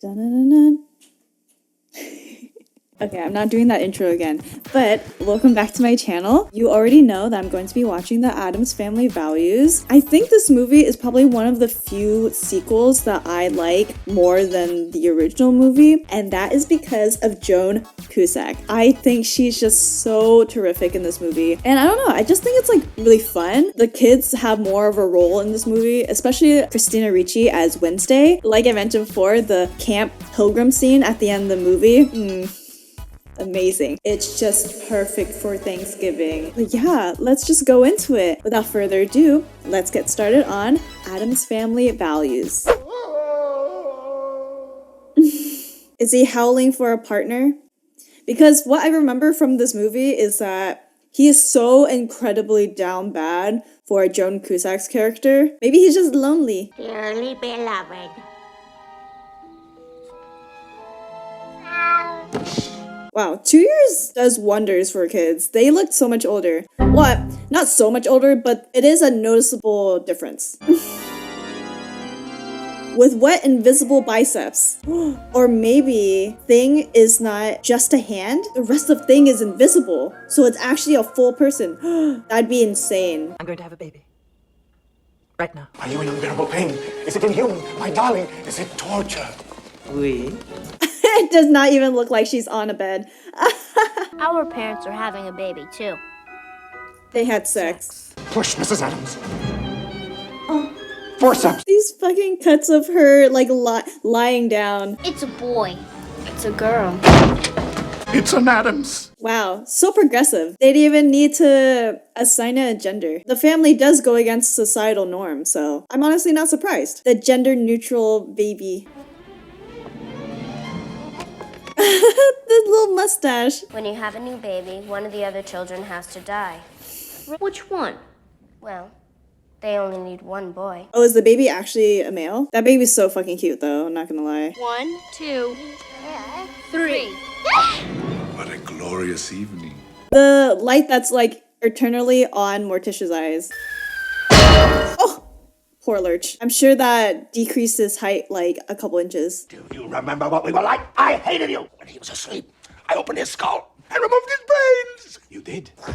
Dun-dun-dun-dun. Okay, I'm not doing that intro again, but welcome back to my channel. You already know that I'm going to be watching the Addams Family Values. I think this movie is probably one of the few sequels that I like more than the original movie, and that is because of Joan Cusack. I think she's just so terrific in this movie, and I don't know, I just think it's like really fun. The kids have more of a role in this movie, especially Christina Ricci as Wednesday. Like I mentioned before, the Camp Pilgrim scene at the end of the movie, amazing. It's just perfect for Thanksgiving. But yeah, let's just go into it. Without further ado, let's get started on Addams Family Values. Is he howling for a partner? Because what I remember from this movie is that he is so incredibly down bad for Joan Cusack's character. Maybe he's just lonely. Dearly beloved. Wow, 2 years does wonders for kids. They look so much older. What? Not so much older, but it is a noticeable difference. With what invisible biceps? Or maybe Thing is not just a hand? The rest of Thing is invisible, so it's actually a full person. That'd be insane. I'm going to have a baby. Right now. Are you in unbearable pain? Is it inhuman? My darling, is it torture? Oui. It does not even look like she's on a bed. Our parents are having a baby, too. They had sex. Push, Mrs. Addams. Forceps. These fucking cuts of her like lying down. It's a boy. It's a girl. It's an Addams. Wow, so progressive. They didn't even need to assign it a gender. The family does go against societal norms, so I'm honestly not surprised. The gender-neutral baby. The little mustache. When you have a new baby, one of the other children has to die. Which one? Well, they only need one boy. Oh, is the baby actually a male? That baby's so fucking cute though, I'm not gonna lie. 1, 2, 3. What a glorious evening. The light that's like eternally on Morticia's eyes. Oh! Poor Lurch. I'm sure that decreased his height like a couple inches. Do you remember what we were like? I hated you. When he was asleep, I opened his skull and removed his brains. You did? A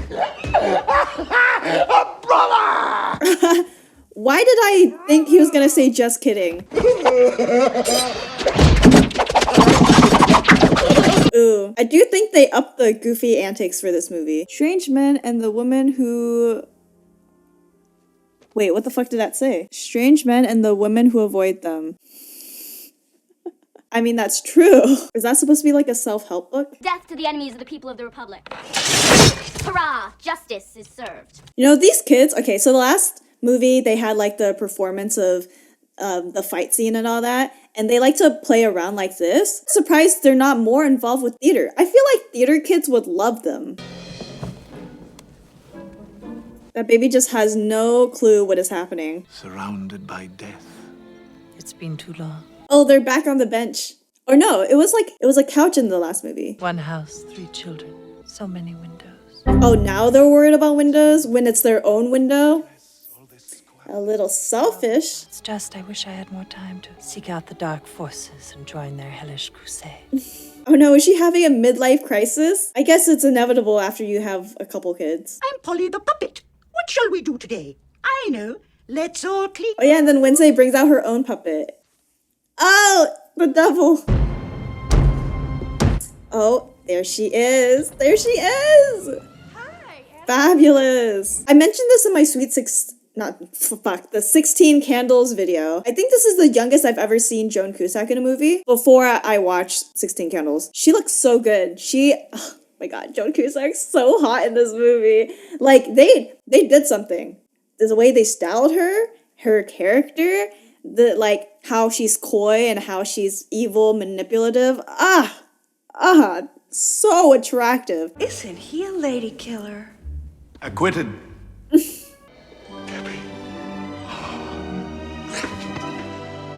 brother! Why did I think he was gonna say just kidding? Ooh, I do think they upped the goofy antics for this movie. Strange men and the woman who... Wait, what the fuck did that say? Strange men and the women who avoid them. I mean, that's true. Is that supposed to be like a self-help book? Death to the enemies of the people of the Republic. Hurrah! Justice is served. You know, these kids... Okay, so the last movie, they had like the performance of the fight scene and all that, and they like to play around like this. Surprised they're not more involved with theater. I feel like theater kids would love them. That baby just has no clue what is happening. Surrounded by death. It's been too long. Oh, they're back on the bench. Or no, it was a couch in the last movie. One house, 3 children, so many windows. Oh, now they're worried about windows when it's their own window? A little selfish. It's just I wish I had more time to seek out the dark forces and join their hellish crusade. Oh no, is she having a midlife crisis? I guess it's inevitable after you have a couple kids. I'm Polly the puppet. What shall we do today? I know. Let's all clean. Oh yeah, and then Wednesday brings out her own puppet. Oh, the devil. Oh, there she is. There she is. Hi. Fabulous. I mentioned this in my the 16 Candles video. I think this is the youngest I've ever seen Joan Cusack in a movie before I watched 16 Candles. She looks so good. Oh my god, Joan Cusack's so hot in this movie. Like, they did something. The way they styled her character, like how she's coy and how she's evil, manipulative. So attractive. Isn't he a lady killer? Acquitted.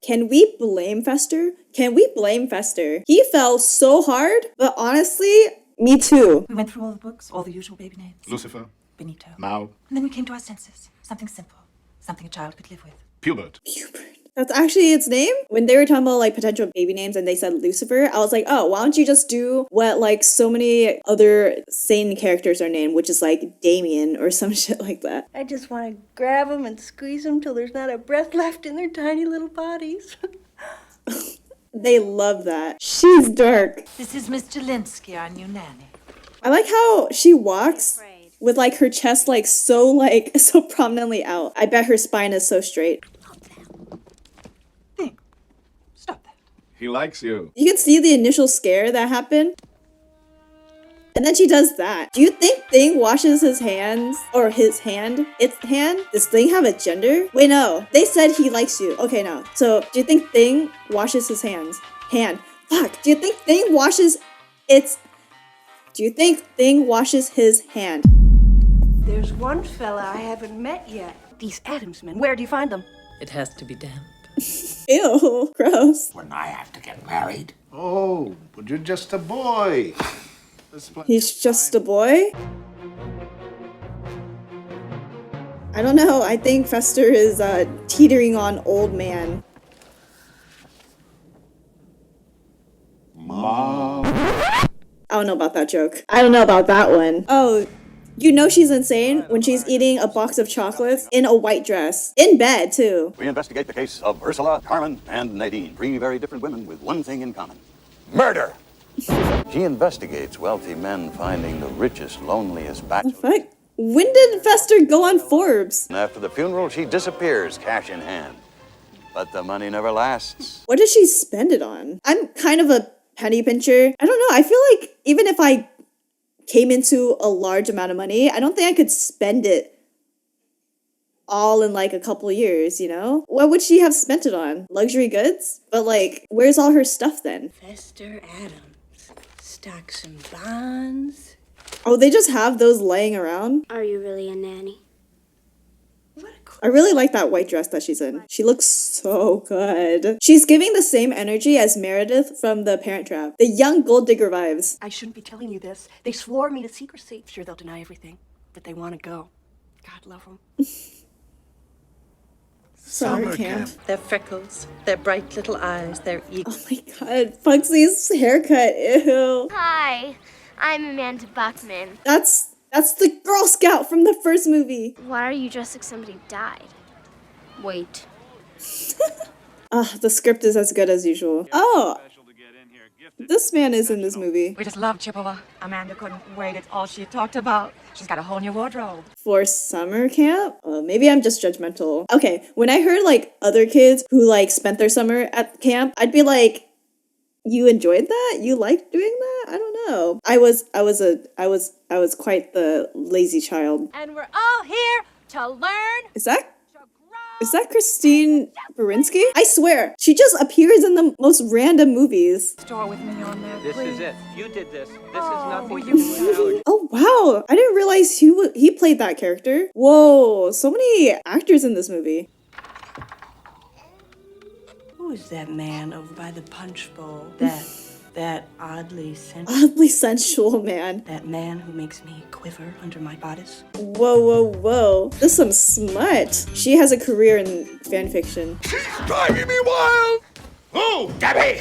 Can we blame Fester? Can we blame Fester? He fell so hard, but honestly, me too. We went through all the books, all the usual baby names. Lucifer. Benito. Mao. And then we came to our senses. Something simple. Something a child could live with. Pubert. Hubert. That's actually its name? When they were talking about like potential baby names and they said Lucifer, I was like, oh, why don't you just do what like so many other Satan characters are named, which is like Damien or some shit like that. I just want to grab them and squeeze them till there's not a breath left in their tiny little bodies. They love that. She's dark. This is Mr. Linsky, our new nanny. I like how she walks with like her chest like so prominently out. I bet her spine is so straight. Think. Stop that. He likes you. You can see the initial scare that happened. And then she does that. Do you think Thing washes his hands? Or his hand? Its hand? Does Thing have a gender? Wait, no. They said he likes you. Okay, no. So, do you think Thing washes his hands? Hand. Fuck. Do you think Thing washes its... Do you think Thing washes his hand? There's one fella I haven't met yet. These Addams men. Where do you find them? It has to be damp. Ew. Gross. When I have to get married. Oh, but you're just a boy. He's just a boy? I don't know. I think Fester is teetering on old man. Mom. I don't know about that joke. I don't know about that one. Oh, you know she's insane when she's eating a box of chocolates in a white dress. In bed, too. We investigate the case of Ursula, Carmen, and Nadine. 3 very different women with one thing in common. Murder! She investigates wealthy men finding the richest, loneliest bachelors. Fuck? When did Fester go on Forbes? And after the funeral, she disappears, cash in hand. But the money never lasts. What does she spend it on? I'm kind of a penny pincher. I don't know. I feel like even if I came into a large amount of money, I don't think I could spend it all in like a couple years, you know? What would she have spent it on? Luxury goods? But like, where's all her stuff then? Fester Addams. Stocks and bonds. Oh, they just have those laying around? Are you really a nanny? I really like that white dress that she's in. She looks so good. She's giving the same energy as Meredith from The Parent Trap. The young gold digger vibes. I shouldn't be telling you this. They swore me to secrecy. Sure, they'll deny everything, but they want to go. God love them. Summer camp. Their freckles, their bright little eyes, their Oh my god, Pugsley's haircut, ew. Hi, I'm Amanda Buckman. That's the Girl Scout from the first movie. Why are you dressed like somebody died? Wait. The script is as good as usual. Oh, this man is in this movie. We just love Chippewa. Amanda couldn't wait. It's all she talked about. She's got a whole new wardrobe. For summer camp? Maybe I'm just judgmental. Okay, when I heard like other kids who like spent their summer at camp, I'd be like, you enjoyed that? You liked doing that? I don't know. I was quite the lazy child. And we're all here to learn. Is that Christine Baranski? I swear, she just appears in the most random movies. Store with me on that. This is it. You did this. This is nothing to do with Alex. Oh wow, I didn't realize he played that character. Whoa, so many actors in this movie. Who is that man over by the punch bowl? That oddly Sensual man. That man who makes me quiver under my bodice. Whoa. This is some smut. She has a career in fan fiction. She's driving me wild! Oh, Debbie!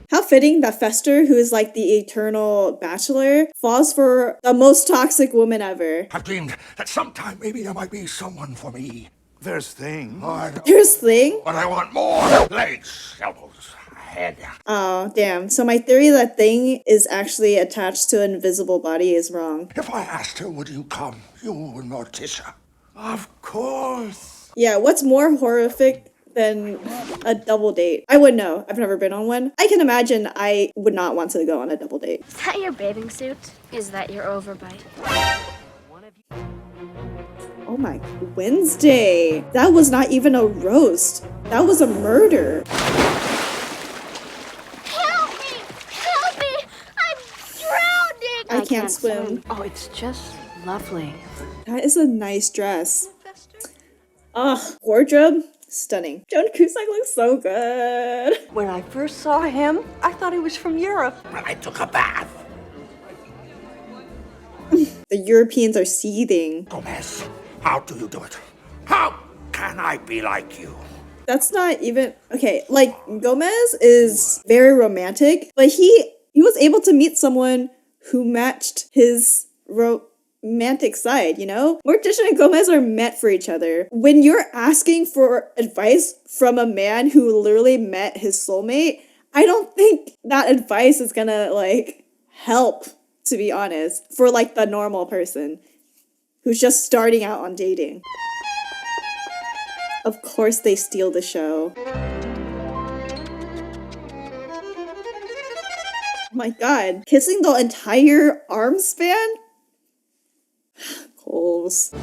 How fitting that Fester, who is like the eternal bachelor, falls for the most toxic woman ever. I've dreamed that sometime maybe there might be someone for me. There's Thing. Oh, I know. There's Thing? But I want more. Legs, elbows, head. Oh, damn. So my theory that Thing is actually attached to an invisible body is wrong. If I asked her, would you come? You and Morticia. Of course. Yeah, what's more horrific than a double date? I wouldn't know. I've never been on one. I can imagine I would not want to go on a double date. Is that your bathing suit? Is that your overbite? Oh my, Wednesday. That was not even a roast. That was a murder. Help me! Help me! I'm drowning! I can't swim. Oh, it's just lovely. That is a nice dress. Wardrobe, stunning. Joan Cusack looks so good. When I first saw him, I thought he was from Europe. When I took a bath. The Europeans are seething. Gomez, how do you do it? How can I be like you? That's not even okay. Like Gomez is very romantic, but he was able to meet someone who matched his romantic side, you know? Morticia and Gomez are meant for each other. When you're asking for advice from a man who literally met his soulmate, I don't think that advice is gonna like help, to be honest, for like the normal person who's just starting out on dating. Of course they steal the show. Oh my god, kissing the entire arm span? Coles.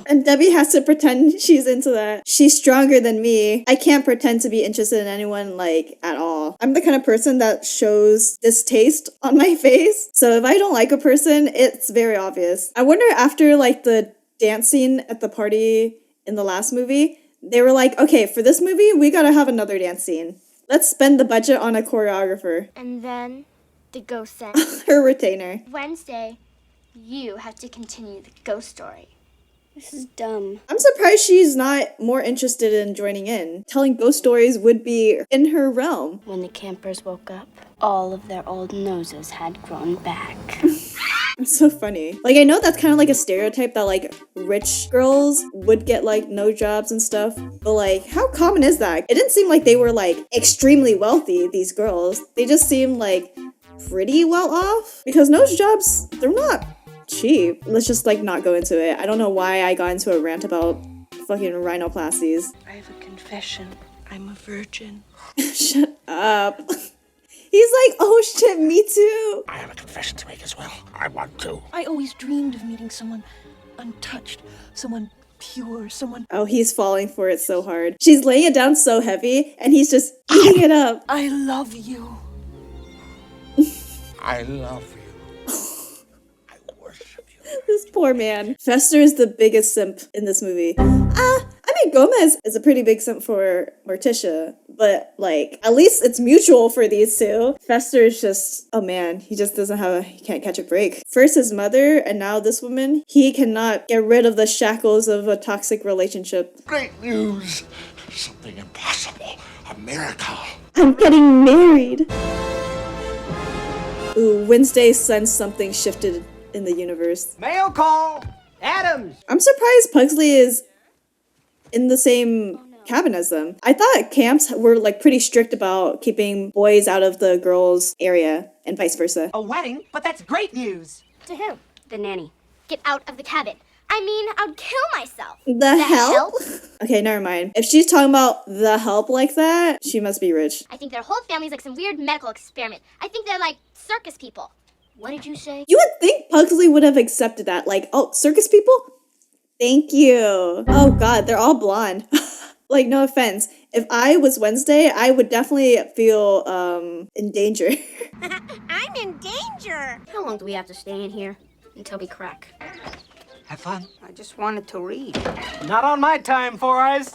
And Debbie has to pretend she's into that. She's stronger than me. I can't pretend to be interested in anyone, like, at all. I'm the kind of person that shows distaste on my face. So if I don't like a person, it's very obvious. I wonder after, like, the dance scene at the party in the last movie, they were like, okay, for this movie, we gotta have another dance scene. Let's spend the budget on a choreographer. And then the ghost said, Her retainer. Wednesday, you have to continue the ghost story. This is dumb. I'm surprised she's not more interested in joining in. Telling ghost stories would be in her realm. When the campers woke up, all of their old noses had grown back. It's so funny. Like, I know that's kind of like a stereotype that, like, rich girls would get, like, no jobs and stuff. But, like, how common is that? It didn't seem like they were, like, extremely wealthy, these girls. They just seemed, like, pretty well off. Because nose jobs, they're not cheap. Let's just, like, not go into it. I don't know why I got into a rant about fucking rhinoplasties. I have a confession. I'm a virgin. Shut up. He's like, oh shit, me too. I have a confession to make as well. I want to. I always dreamed of meeting someone untouched, someone pure, someone... Oh, he's falling for it so hard. She's laying it down so heavy, and he's just eating it up. I love you. I love you. I worship you. This poor man. Fester is the biggest simp in this movie. I mean, Gomez is a pretty big simp for Morticia, but, like, at least it's mutual for these two. Fester is just, oh man, he just he can't catch a break. First his mother, and now this woman. He cannot get rid of the shackles of a toxic relationship. Great news. Something impossible. A miracle. I'm getting married. Ooh, Wednesday sensed something shifted in the universe. Mail call! Addams! I'm surprised Pugsley is in the same cabin as them. I thought camps were like pretty strict about keeping boys out of the girls' area and vice versa. A wedding? But that's great news. To who? The nanny. Get out of the cabin. I mean, I'd kill myself. The help? Okay, never mind. If she's talking about the help like that, she must be rich. I think their whole family's like some weird medical experiment. I think they're like circus people. What did you say? You would think Pugsley would have accepted that. Like, oh, circus people? Thank you. Oh god, they're all blonde. Like, no offense. If I was Wednesday, I would definitely feel in danger. I'm in danger. How long do we have to stay in here? Until we crack. Have fun. I just wanted to read. Not on my time, Four Eyes.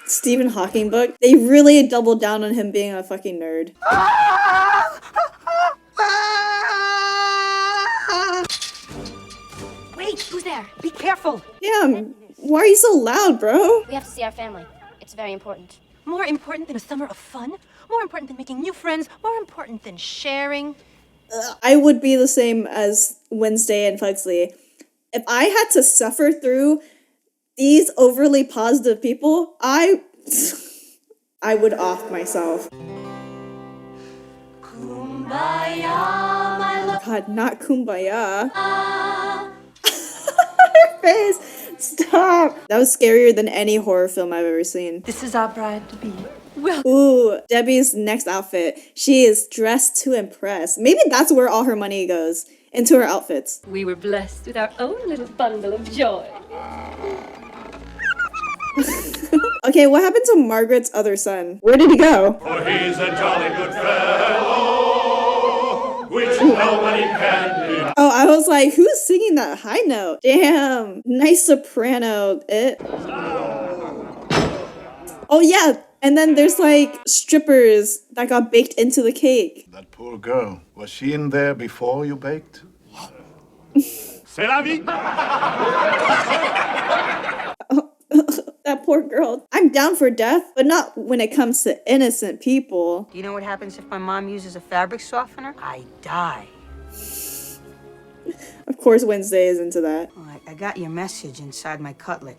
Stephen Hawking book. They really doubled down on him being a fucking nerd. Wait, who's there? Be careful. Damn, why are you so loud, bro? We have to see our family. It's very important. More important than a summer of fun? More important than making new friends? More important than sharing? I would be the same as Wednesday and Pugsley. If I had to suffer through these overly positive people, I would off myself. Kumbaya, my love. God, not kumbaya. Her face. Stop. That was scarier than any horror film I've ever seen. This is our bride to be. Ooh, Debbie's next outfit. She is dressed to impress. Maybe that's where all her money goes. Into her outfits. We were blessed with our own little bundle of joy. Okay, what happened to Margaret's other son? Where did he go? For he's a jolly good fellow, which nobody can deny. Oh, I was like, who's singing that high note? Damn, nice soprano. Oh yeah, and then there's like strippers that got baked into the cake. That poor girl. Was she in there before you baked? C'est la vie. That poor girl. I'm down for death, but not when it comes to innocent people. Do you know what happens if my mom uses a fabric softener? I die. Of course, Wednesday is into that. I got your message inside my cutlet.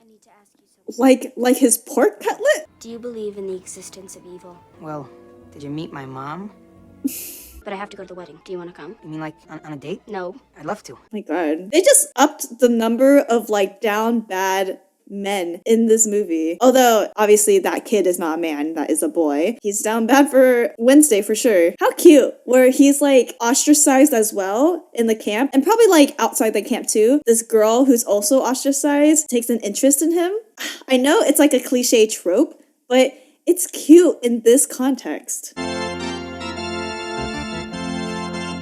I need to ask you something. Like his pork cutlet? Do you believe in the existence of evil? Well, did you meet my mom? But I have to go to the wedding. Do you want to come? You mean like on a date? No. I'd love to. My God. They just upped the number of like down bad men in this movie. Although, obviously, that kid is not a man, that is a boy. He's down bad for Wednesday for sure. How cute, where he's like ostracized as well in the camp, and probably like outside the camp too. This girl who's also ostracized takes an interest in him. I know it's like a cliche trope, but it's cute in this context.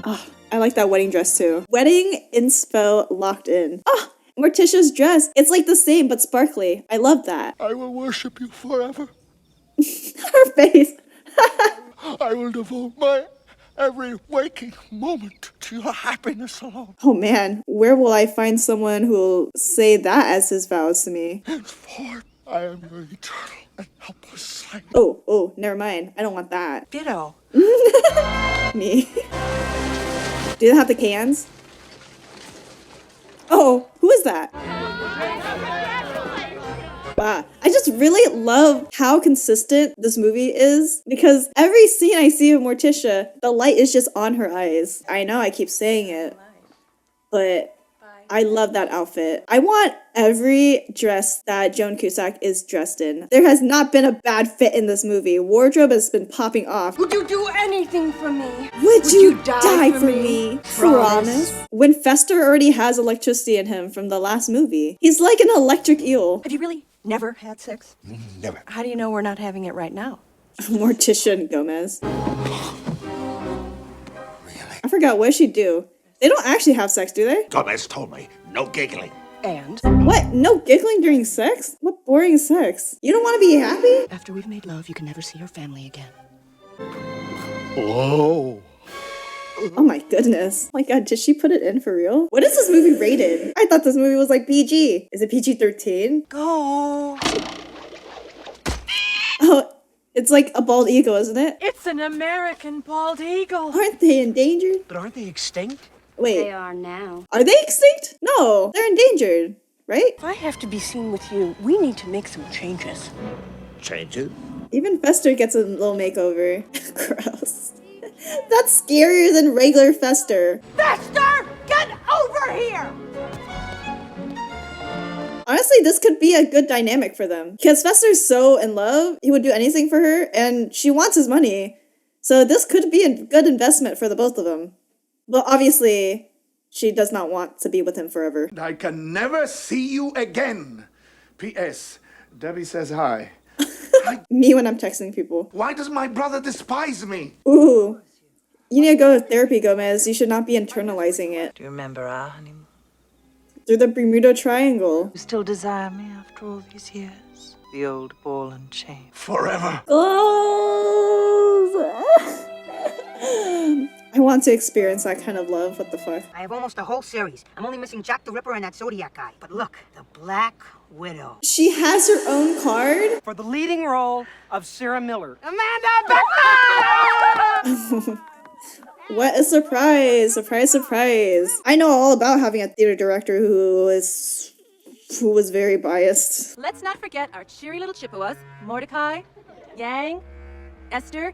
Oh, I like that wedding dress too. Wedding inspo locked in. Oh, Morticia's dress. It's like the same, but sparkly. I love that. I will worship you forever. Her face. I will devote my every waking moment to your happiness alone. Oh man, where will I find someone who will say that as his vows to me? Henceforth, I am your eternal and helpless slave. Oh, never mind. I don't want that. Ditto. Me. Do they have the cans? Oh, who is that? Wow. I just really love how consistent this movie is because every scene I see of Morticia, the light is just on her eyes. I know I keep saying it, but I love that outfit. I want every dress that Joan Cusack is dressed in. There has not been a bad fit in this movie. Wardrobe has been popping off. Would you do anything for me? Would you die for me? Promise. When Fester already has electricity in him from the last movie. He's like an electric eel. Have you really never had sex? Never. How do you know we're not having it right now? Morticia and Gomez. I forgot, what does she do? They don't actually have sex, do they? Gomez told me, no giggling. And? What? No giggling during sex? What boring sex? You don't want to be happy? After we've made love, you can never see your family again. Whoa. Oh my goodness. Oh my God, did she put it in for real? What is this movie rated? I thought this movie was like PG. Is it PG-13? Go! Oh, it's like a bald eagle, isn't it? It's an American bald eagle. Aren't they endangered? But aren't they extinct? Wait, They are now. are they extinct? No, they're endangered, right? If I have to be seen with you, we need to make some changes. Changes? Even Fester gets a little makeover. Gross. That's scarier than regular Fester. Fester, get over here! Honestly, this could be a good dynamic for them. Because Fester's so in love, he would do anything for her, and she wants his money. So this could be a good investment for the both of them. But obviously, she does not want to be with him forever. I can never see you again. P.S. Debbie says hi. Me when I'm texting people. Why does my brother despise me? Ooh. You need to go to therapy, Gomez. You should not be internalizing it. Do you remember our honeymoon? Through the Bermuda Triangle. You still desire me after all these years? The old ball and chain. Forever. I want to experience that kind of love. What the fuck? I have almost a whole series. I'm only missing Jack the Ripper and that Zodiac guy. But look, the Black Widow. She has her own card? For the leading role of Sarah Miller. Amanda Beckman! What a surprise. Surprise, surprise. I know all about having a theater director who was very biased. Let's not forget our cheery little Chippewas, Mordecai, Yang, Esther.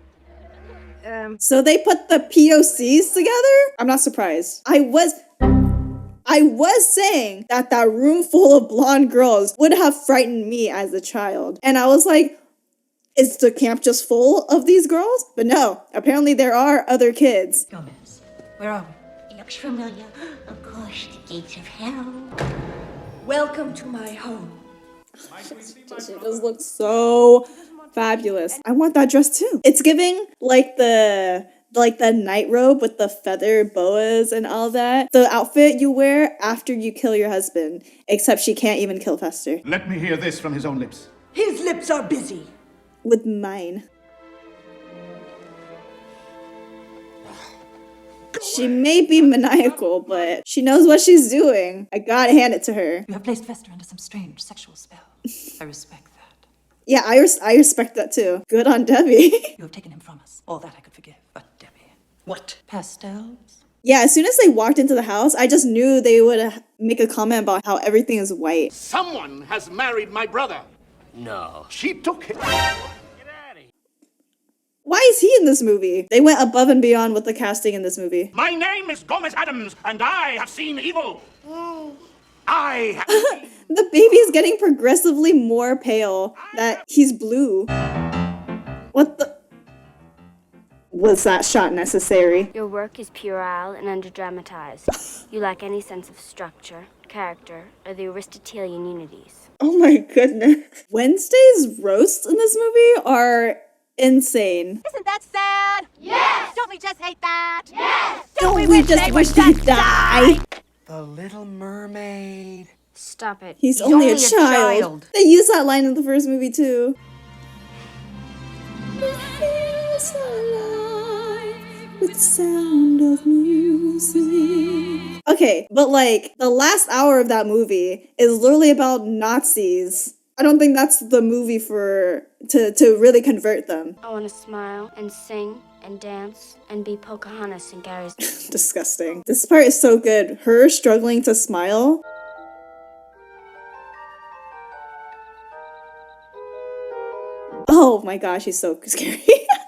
So they put the POCs together? I'm not surprised. I was saying that that room full of blonde girls would have frightened me as a child. And I was like, is the camp just full of these girls? But no, apparently there are other kids. Gomez, where are we? Looks familiar. Of course, the gates of hell. Welcome to my home. She just looks so fabulous. I want that dress too. It's giving like the night robe with the feather boas and all that. The outfit you wear after you kill your husband. Except she can't even kill Fester. Let me hear this from his own lips. His lips are busy. With mine. She may be maniacal, but she knows what she's doing. I gotta hand it to her. You have placed Fester under some strange sexual spell. I respect that. Yeah, I respect that too. Good on Debbie. You have taken him from us. All that I could forgive. But Debbie. What? Pastels? Yeah, as soon as they walked into the house, I just knew they would make a comment about how everything is white. Someone has married my brother. No. She took him. Why is he in this movie? They went above and beyond with the casting in this movie. My name is Gomez Addams, and I have seen evil. I have seen... The baby's getting progressively more pale. That he's blue. What the? Was that shot necessary? Your work is puerile and underdramatized. You lack any sense of structure, character, or the Aristotelian unities. Oh my goodness. Wednesday's roasts in this movie are insane. Isn't that sad? Yes! Don't we just hate that? Yes! Don't we just wish they'd die? The Little Mermaid. Stop it. He's only a child. They used that line in the first movie too. With sound of music. Okay, but like the last hour of that movie is literally about Nazis. I don't think that's the movie for to really convert them. I want to smile and sing and dance and be Pocahontas in Gary's. Disgusting. This part is so good. Her struggling to smile. Oh my gosh, she's so scary.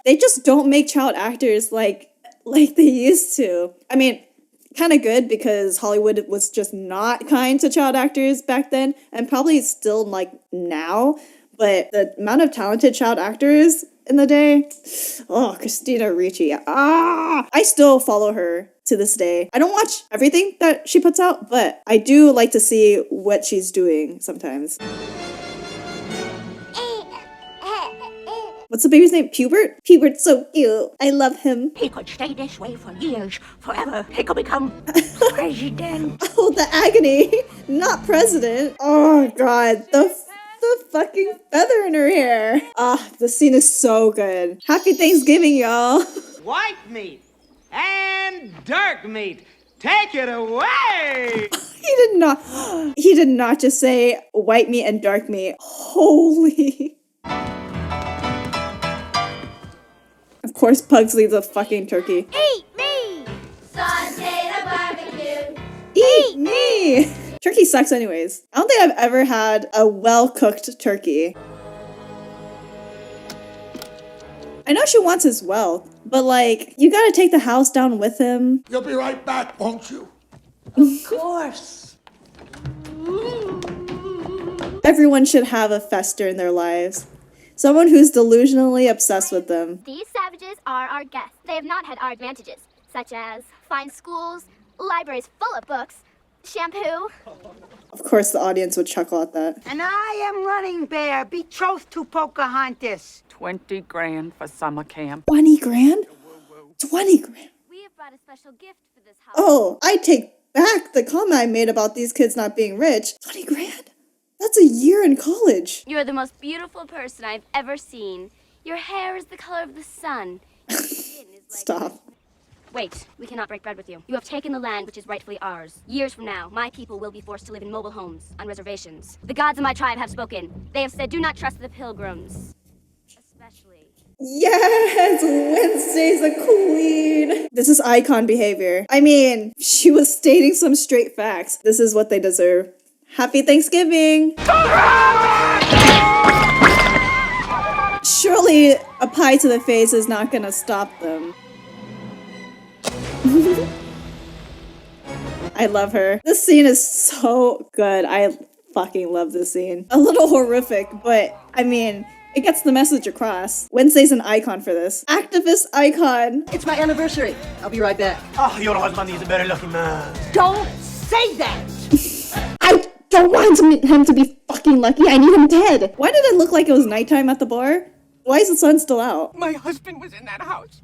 They just don't make child actors like they used to. I mean, kind of good because Hollywood was just not kind to child actors back then, and probably still like now. But the amount of talented child actors in the day, oh, Christina Ricci, I still follow her to this day. I don't watch everything that she puts out, but I do like to see what she's doing sometimes. What's the baby's name? Pubert? Pubert's so cute. I love him. He could stay this way for years, forever. He could become president. Oh, the agony. Not president. Oh, God. The fucking feather in her hair. The scene is so good. Happy Thanksgiving, y'all. White meat and dark meat. Take it away! He did not just say white meat and dark meat. Holy. Of course, Pugsley the fucking turkey. Eat me! Sunday the barbecue. Eat me! Turkey sucks anyways. I don't think I've ever had a well-cooked turkey. I know she wants his wealth, but like, you gotta take the house down with him. You'll be right back, won't you? Of course. Everyone should have a Fester in their lives. Someone who's delusionally obsessed with them. These savages are our guests. They have not had our advantages, such as fine schools, libraries full of books, shampoo. Of course, the audience would chuckle at that. And I am Running Bear, betrothed to Pocahontas. 20 grand for summer camp. 20 grand? 20 grand? We have brought a special gift for this house. Oh, I take back the comment I made about these kids not being rich. 20 grand? That's a year in college. You're the most beautiful person I've ever seen. Your hair is the color of the sun. Stop. Wait, we cannot break bread with you. You have taken the land which is rightfully ours. Years from now, my people will be forced to live in mobile homes, on reservations. The gods of my tribe have spoken. They have said, do not trust the pilgrims. Especially. Yes, Wednesday's a queen. This is icon behavior. I mean, she was stating some straight facts. This is what they deserve. Happy Thanksgiving! Surely a pie to the face is not gonna stop them. I love her. This scene is so good. I fucking love this scene. A little horrific, but I mean, it gets the message across. Wednesday's an icon for this. Activist icon. It's my anniversary. I'll be right back. Oh, your husband is a very lucky man. Don't say that! I don't want him to be fucking lucky. I need him dead. Why did it look like it was nighttime at the bar? Why is the sun still out? My husband was in that house.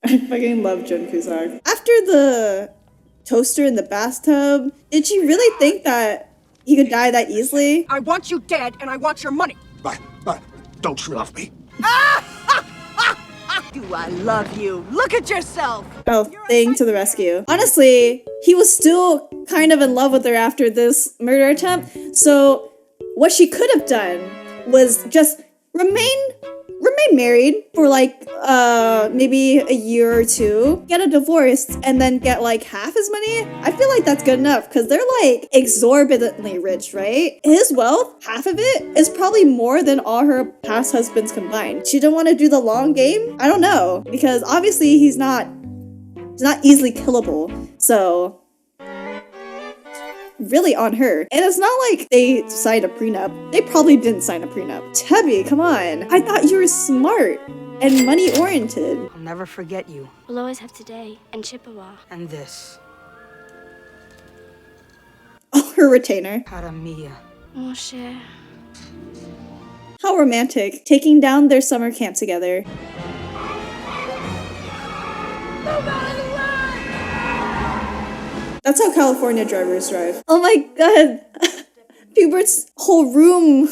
I fucking love Jun Cusack. After the toaster in the bathtub, did she really think that he could die that easily. I want you dead, and I want your money. But, don't you love me? Do I love you? Look at yourself. Oh, Thing to the rescue. Honestly, he was still kind of in love with her after this murder attempt. So what she could have done was just remain married for like maybe a year or two, get a divorce, and then get like half his money. I feel like that's good enough because they're like exorbitantly rich, right? His wealth, half of it, is probably more than all her past husbands combined. She didn't want to do the long game? I don't know, because obviously he's not easily killable. So really on her. And it's not like they signed a prenup. They probably didn't sign a prenup. Debbie, come on. I thought you were smart and money oriented. I'll never forget you. We'll always have today and Chippewa. And this. Oh, her retainer. Cara mia. Mon cher. How romantic. Taking down their summer camp together. That's how California drivers drive. Oh my god. Hubert's whole room.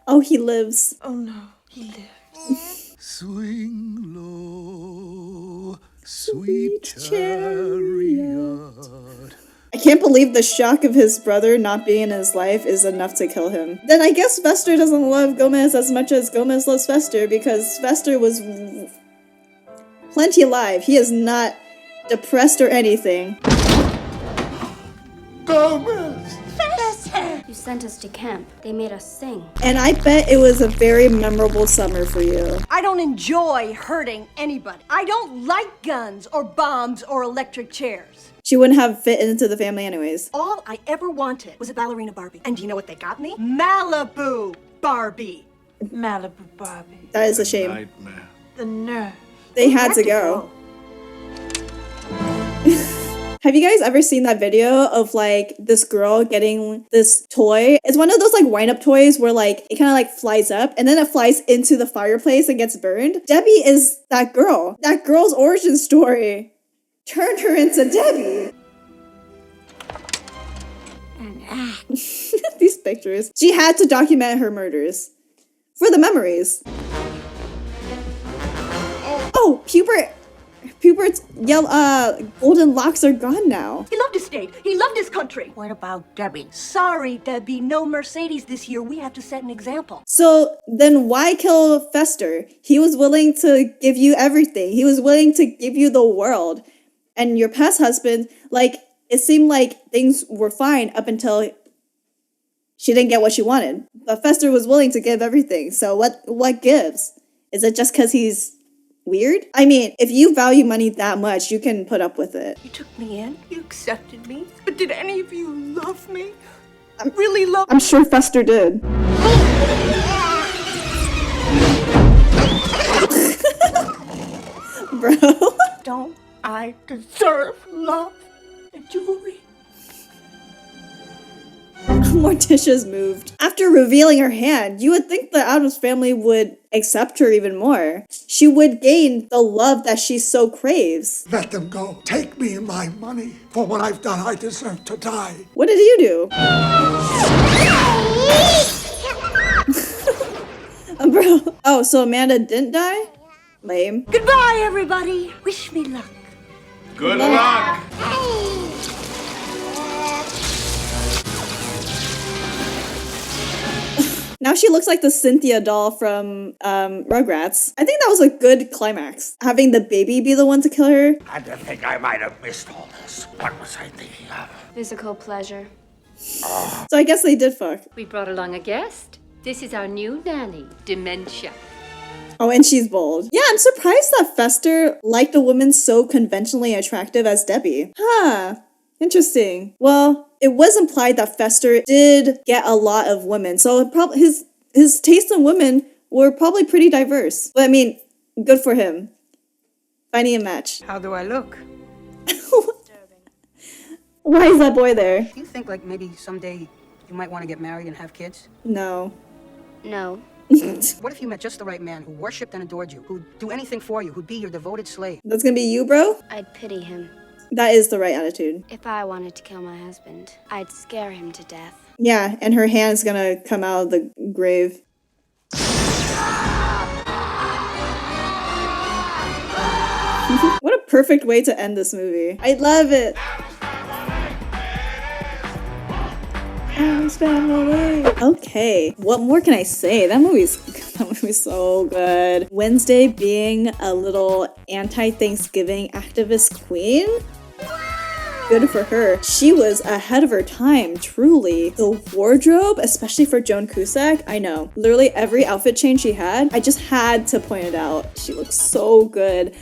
Oh, he lives. Oh no, he lives. Swing low, sweet chariot. I can't believe the shock of his brother not being in his life is enough to kill him. Then I guess Fester doesn't love Gomez as much as Gomez loves Fester, because Fester was plenty alive. He is not depressed or anything. Gomez! You sent us to camp. They made us sing. And I bet it was a very memorable summer for you. I don't enjoy hurting anybody. I don't like guns or bombs or electric chairs. She wouldn't have fit into the family anyways. All I ever wanted was a ballerina Barbie. And do you know what they got me? Malibu Barbie. Malibu Barbie. That is a shame. Nightmare. The nerve. They had to go. Have you guys ever seen that video of like this girl getting this toy? It's one of those like wind up toys where like it kind of like flies up and then it flies into the fireplace and gets burned. Debbie is that girl. That girl's origin story turned her into Debbie. These pictures. She had to document her murders for the memories. Oh, Hubert's golden locks are gone now. He loved his state. He loved his country. What about Debbie? Sorry, Debbie. No Mercedes this year. We have to set an example. So then why kill Fester? He was willing to give you everything. He was willing to give you the world. And your past husband, like, it seemed like things were fine up until she didn't get what she wanted. But Fester was willing to give everything. So what gives? Is it just because he's weird? I mean, if you value money that much, you can put up with it. You took me in. You accepted me. But did any of you love me? I really love I'm sure Fester did. Bro. Don't I deserve love and jewelry? Morticia's moved. After revealing her hand, you would think the Addams family would accept her even more. She would gain the love that she so craves. Let them go. Take me and my money. For what I've done, I deserve to die. What did you do? Bro. Oh, so Amanda didn't die? Lame. Goodbye, everybody. Wish me luck. Good luck. Now she looks like the Cynthia doll from Rugrats. I think that was a good climax. Having the baby be the one to kill her. And to think I might have missed all this. What was I thinking of? Physical pleasure. So I guess they did fuck. We brought along a guest. This is our new nanny, Dementia. Oh, and she's bold. Yeah, I'm surprised that Fester liked a woman so conventionally attractive as Debbie. Huh. Interesting. Well, it was implied that Fester did get a lot of women, so it probably his taste in women were probably pretty diverse. But I mean, good for him. Finding a match. How do I look? Why is that boy there? Do you think like maybe someday you might want to get married and have kids? No. No. What if you met just the right man who worshipped and adored you, who'd do anything for you, who'd be your devoted slave? That's gonna be you, bro? I'd pity him. That is the right attitude. If I wanted to kill my husband, I'd scare him to death. Yeah, and her hand's gonna come out of the grave. What a perfect way to end this movie. I love it. Addams Family. Okay, what more can I say? That movie's so good. Wednesday being a little anti-Thanksgiving activist queen. Good for her. She was ahead of her time, truly. The wardrobe, especially for Joan Cusack, I know. Literally every outfit change she had, I just had to point it out. She looks so good.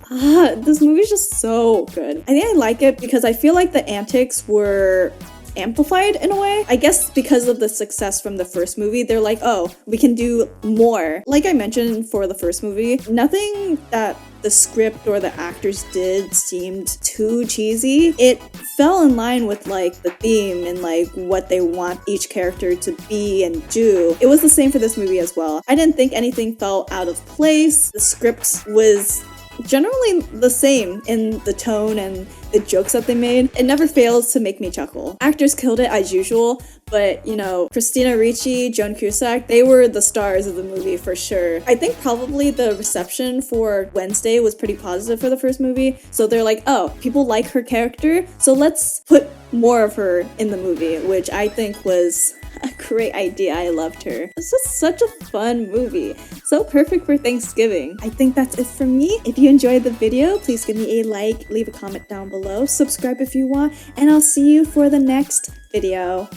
This movie's just so good. I think I like it because I feel like the antics were amplified in a way. I guess because of the success from the first movie, they're like, oh, we can do more. Like I mentioned for the first movie, nothing that the script or the actors did seemed too cheesy. It fell in line with like the theme and like what they want each character to be and do. It was the same for this movie as well. I didn't think anything felt out of place. The script was generally the same in the tone and the jokes that they made. It never fails to make me chuckle. Actors killed it as usual, but you know, Christina Ricci, Joan Cusack, they were the stars of the movie for sure. I think probably the reception for Wednesday was pretty positive for the first movie, so they're like, oh, people like her character, so let's put more of her in the movie, which I think was a great idea. I loved her. It's just such a fun movie. So perfect for Thanksgiving. I think that's it from me. If you enjoyed the video, please give me a like, leave a comment down below, subscribe if you want, and I'll see you for the next video.